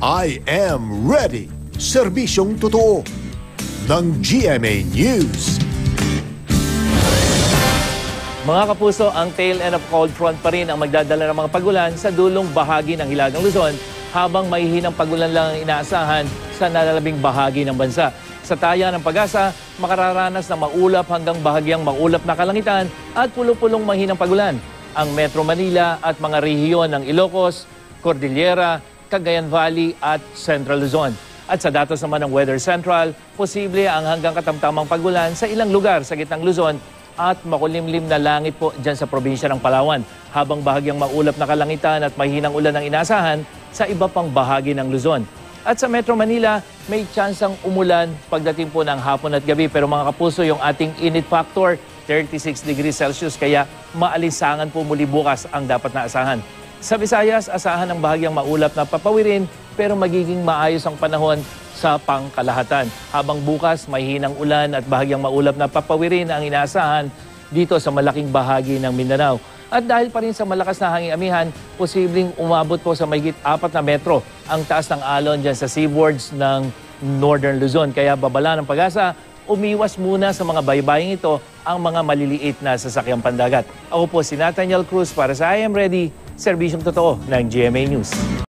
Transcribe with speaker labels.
Speaker 1: I am ready. Serbisyong totoo ng GMA News.
Speaker 2: Mga kapuso, ang tail end of cold front pa rin ang magdadala ng mga pagulan sa dulong bahagi ng Hilagang Luzon habang mahihinang pagulan lang ang inaasahan sa nalalabing bahagi ng bansa. Sa taya ng Pag-asa, makararanas ng maulap hanggang bahagyang maulap na kalangitan at pulo-pulong mahinang pagulan ang Metro Manila at mga rehiyon ng Ilocos, Cordillera, Cagayan Valley at Central Luzon. At sa datos naman ng Weather Central, posible ang hanggang katamtamang pagulan sa ilang lugar sa gitnang Luzon at makulimlim na langit po dyan sa probinsya ng Palawan, habang bahagyang maulap na kalangitan at mahinang ulan ang inasahan sa iba pang bahagi ng Luzon. At sa Metro Manila, may tsansang umulan pagdating po ng hapon at gabi. Pero mga kapuso, yung ating init factor, 36 degrees Celsius, kaya maalisangan po muli bukas ang dapat na asahan. Sa Visayas, asahan ng bahagyang maulap na papawirin pero magiging maayos ang panahon sa pangkalahatan. Habang bukas, may hinang ulan at bahagyang maulap na papawirin ang inaasahan dito sa malaking bahagi ng Mindanao. At dahil pa rin sa malakas na hanging amihan, posibleng umabot po sa mahigit 4 na metro ang taas ng alon dyan sa seaboards ng Northern Luzon. Kaya babala ng Pag-asa, umiwas muna sa mga baybaying ito ang mga maliliit na sasakyang pandagat. Ako po si Nathaniel Cruz para sa I Am Ready, serbisyong totoo ng GMA News.